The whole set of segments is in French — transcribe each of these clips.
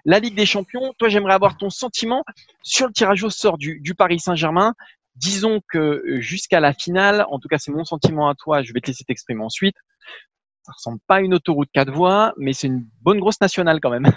La Ligue des Champions, toi, j'aimerais avoir ton sentiment sur le tirage au sort du Paris Saint-Germain. Disons que jusqu'à la finale, en tout cas, c'est mon sentiment à toi, je vais te laisser t'exprimer ensuite. Ça ressemble pas à une autoroute 4 voies, mais c'est une bonne grosse nationale quand même.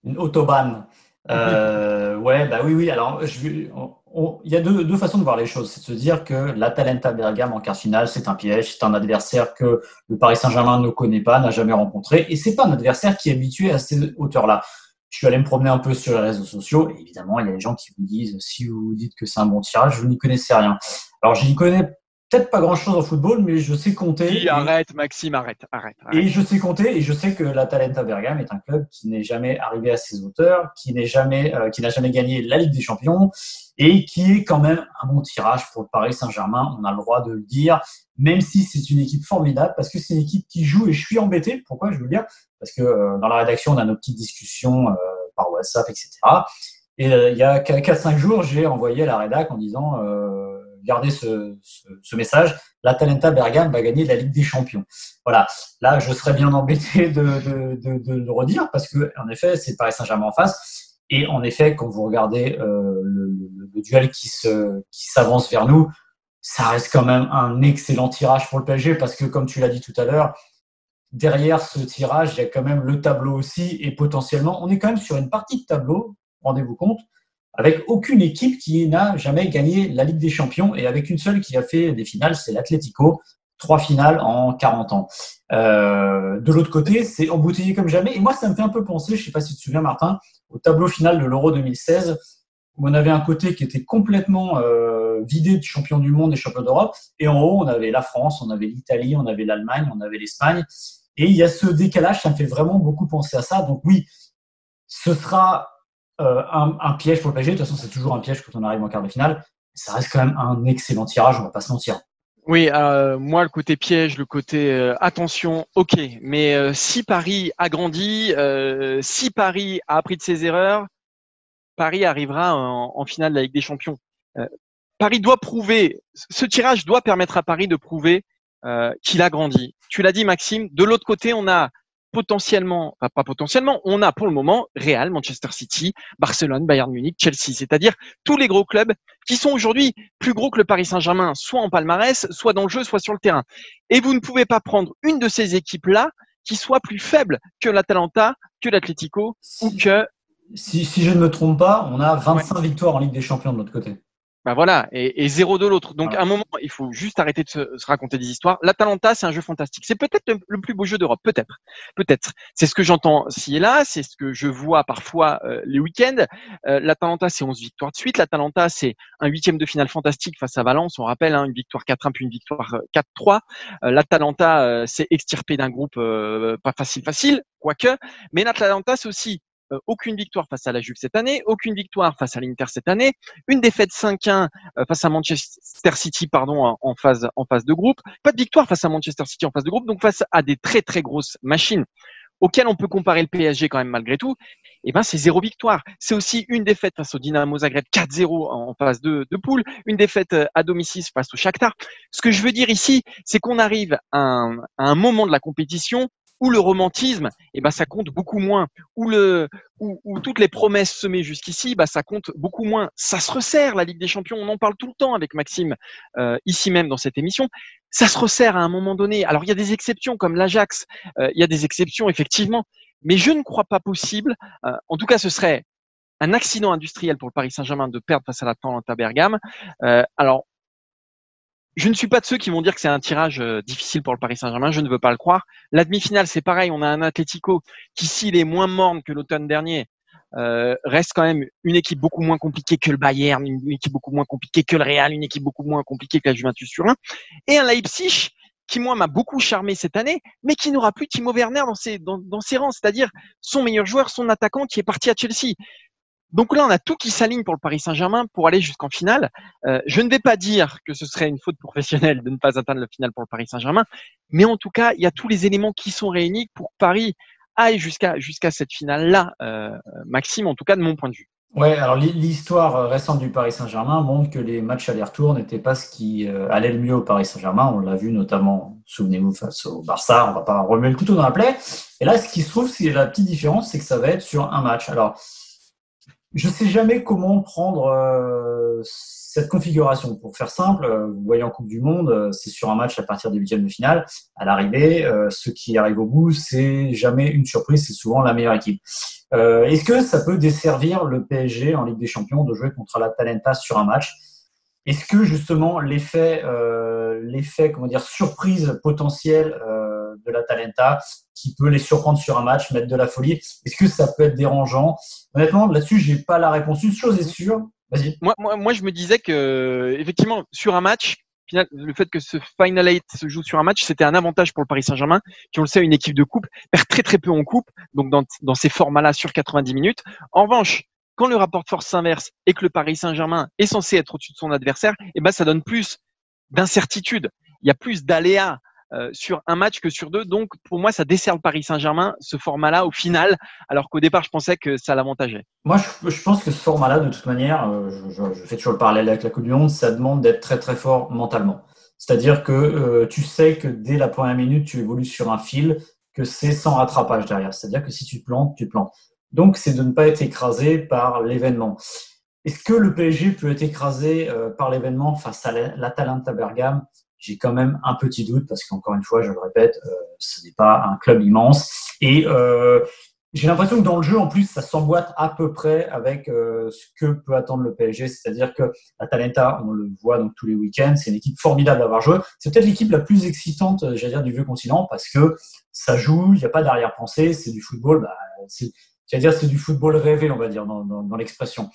Une autobahn. Ouais, bah oui, oui. Alors, il y a deux façons de voir les choses. C'est de se dire que l'Atalanta Bergame en quart finale, c'est un piège. C'est un adversaire que le Paris Saint-Germain ne connaît pas, n'a jamais rencontré. Et c'est pas un adversaire qui est habitué à ces hauteurs-là. Je suis allé me promener un peu sur les réseaux sociaux. Et évidemment, il y a des gens qui vous disent, si vous dites que c'est un bon tirage, vous n'y connaissez rien. Alors, je n'y connais peut-être pas grand-chose en football, mais je sais Dis, compter. arrête, Maxime, arrête, arrête, Et arrête. je sais compter, et je sais que l'Atalanta Bergame est un club qui n'est jamais arrivé à ses hauteurs, qui n'a jamais gagné la Ligue des Champions, et qui est quand même un bon tirage pour le Paris Saint-Germain. On a le droit de le dire, même si c'est une équipe formidable, parce que c'est une équipe qui joue, et je suis embêté. Pourquoi je veux le dire? Parce que dans la rédaction, on a nos petites discussions par WhatsApp, etc. Et il y a 4-5 jours, j'ai envoyé à la rédac en disant gardez ce message, l'Atalanta Bergame va gagner la Ligue des Champions. Voilà. Là, je serais bien embêté de le redire parce que, en effet, c'est le Paris Saint-Germain en face. Et en effet, quand vous regardez le duel qui s'avance vers nous, ça reste quand même un excellent tirage pour le PSG parce que, comme tu l'as dit tout à l'heure, derrière ce tirage, il y a quand même le tableau aussi et potentiellement, on est quand même sur une partie de tableau, rendez-vous compte, avec aucune équipe qui n'a jamais gagné la Ligue des Champions et avec une seule qui a fait des finales, c'est l'Atlético, 3 finales en 40 ans. De l'autre côté, c'est embouteillé comme jamais. Et moi, ça me fait un peu penser, je ne sais pas si tu te souviens, Martin, au tableau final de l'Euro 2016, où on avait un côté qui était complètement vidé de champions du monde et champions d'Europe. Et en haut, on avait la France, on avait l'Italie, on avait l'Allemagne, on avait l'Espagne. Et il y a ce décalage, ça me fait vraiment beaucoup penser à ça. Donc oui, ce sera un piège pour le PSG. De toute façon, c'est toujours un piège quand on arrive en quart de finale. Ça reste quand même un excellent tirage, on va pas se mentir. Oui, moi, le côté piège, le côté attention, ok. Mais si Paris a grandi, si Paris a appris de ses erreurs, Paris arrivera en finale de la Ligue des Champions. Euh, Paris doit prouver, ce tirage doit permettre à Paris de prouver qu'il a grandi. Tu l'as dit, Maxime. De l'autre côté, on a potentiellement, enfin pas potentiellement, on a pour le moment Real, Manchester City, Barcelone, Bayern Munich, Chelsea, c'est-à-dire tous les gros clubs qui sont aujourd'hui plus gros que le Paris Saint-Germain, soit en palmarès, soit dans le jeu, soit sur le terrain. Et vous ne pouvez pas prendre une de ces équipes-là qui soit plus faible que l'Atalanta, que l'Atlético ou Si, que si je ne me trompe pas, on a ouais, 25 victoires en Ligue des Champions de notre côté. bah voilà, et zéro de l'autre. Donc, à un Voilà. moment, il faut juste arrêter de se raconter des histoires. L'Atalanta, c'est un jeu fantastique. C'est peut-être le plus beau jeu d'Europe, peut-être. Peut-être. C'est ce que j'entends ci et là, c'est ce que je vois parfois les week-ends. L'Atalanta, c'est 11 victoires de suite. L'Atalanta, c'est un huitième de finale fantastique face à Valence. On rappelle, hein, une victoire 4-1 puis une victoire 4-3. L'Atalanta, c'est extirpé d'un groupe pas facile, quoique. Mais l'Atalanta, c'est aussi aucune victoire face à la Juve cette année, aucune victoire face à l'Inter cette année, une défaite 5-1 face à Manchester City pardon, en phase de groupe, pas de victoire face à Manchester City en phase de groupe, donc face à des très très grosses machines auxquelles on peut comparer le PSG quand même malgré tout, et ben c'est zéro victoire. C'est aussi une défaite face au Dynamo Zagreb 4-0 en phase de poule, une défaite à domicile face au Shakhtar. Ce que je veux dire ici, c'est qu'on arrive à un moment de la compétition où le romantisme, eh ben, ça compte beaucoup moins. Où toutes les promesses semées jusqu'ici, bah, ça compte beaucoup moins. Ça se resserre, la Ligue des Champions. On en parle tout le temps avec Maxime, ici même dans cette émission. Ça se resserre à un moment donné. Alors, il y a des exceptions comme l'Ajax. Il y a des exceptions, effectivement. Mais je ne crois pas possible. En tout cas, ce serait un accident industriel pour le Paris Saint-Germain de perdre face à l'Atalanta Bergame. Alors, je ne suis pas de ceux qui vont dire que c'est un tirage difficile pour le Paris Saint-Germain. Je ne veux pas le croire. La demi-finale, c'est pareil. On a un Atlético qui, s'il est moins morne que l'automne dernier, reste quand même une équipe beaucoup moins compliquée que le Bayern, une équipe beaucoup moins compliquée que le Real, une équipe beaucoup moins compliquée que la Juventus Turin, et un Leipzig qui, moi, m'a beaucoup charmé cette année, mais qui n'aura plus Timo Werner dans ses rangs, c'est-à-dire son meilleur joueur, son attaquant qui est parti à Chelsea. Donc là, on a tout qui s'aligne pour le Paris Saint-Germain pour aller jusqu'en finale. Je ne vais pas dire que ce serait une faute professionnelle de ne pas atteindre la finale pour le Paris Saint-Germain, mais en tout cas, il y a tous les éléments qui sont réunis pour que Paris aille jusqu'à cette finale-là, Maxime, en tout cas de mon point de vue. Ouais, alors l'histoire récente du Paris Saint-Germain montre que les matchs aller-retour n'étaient pas ce qui allait le mieux au Paris Saint-Germain. On l'a vu notamment, souvenez-vous, face au Barça. On va pas remuer le couteau dans la plaie. Et là, ce qui se trouve, c'est la petite différence, c'est que ça va être sur un match. Alors, je sais jamais comment prendre cette configuration. Pour faire simple, vous voyez en Coupe du Monde, c'est sur un match à partir des huitièmes de finale. À l'arrivée, ceux qui arrivent au bout, c'est jamais une surprise, c'est souvent la meilleure équipe. Est-ce que ça peut desservir le PSG en Ligue des Champions de jouer contre l'Atalanta sur un match? Est-ce que justement l'effet comment dire surprise potentielle de l'Atalanta qui peut les surprendre sur un match, mettre de la folie, est-ce que ça peut être dérangeant? Honnêtement, là-dessus, j'ai pas la réponse. Une chose est sûre, vas-y. Moi, je me disais que, effectivement, sur un match, le fait que ce Final 8 se joue sur un match, c'était un avantage pour le Paris Saint-Germain, qui, on le sait, une équipe de coupe, perd très très peu en coupe, donc dans ces formats-là sur 90 minutes. En revanche, quand le rapport de force s'inverse et que le Paris Saint-Germain est censé être au-dessus de son adversaire, eh ben, ça donne plus d'incertitude. Il y a plus d'aléas sur un match que sur deux. Donc, pour moi, ça dessert le Paris Saint-Germain, ce format-là, au final, alors qu'au départ, je pensais que ça l'avantageait. Moi, je pense que ce format-là, de toute manière, je fais toujours le parallèle avec la Coupe du Monde, ça demande d'être très très fort mentalement. C'est-à-dire que tu sais que dès la première minute, tu évolues sur un fil, que c'est sans rattrapage derrière. C'est-à-dire que si tu te plantes, tu te plantes. Donc, c'est de ne pas être écrasé par l'événement. Est-ce que le PSG peut être écrasé par l'événement face à l'Atalanta Bergame? J'ai quand même un petit doute parce qu'encore une fois, je le répète, ce n'est pas un club immense. Et j'ai l'impression que dans le jeu, en plus, ça s'emboîte à peu près avec ce que peut attendre le PSG. C'est-à-dire que l'Atalanta, on le voit donc tous les week-ends, c'est une équipe formidable à avoir joué. C'est peut-être l'équipe la plus excitante, j'allais dire, du vieux continent parce que ça joue, il n'y a pas d'arrière-pensée, c'est du football. Bah, c'est du football rêvé, on va dire, dans l'expression.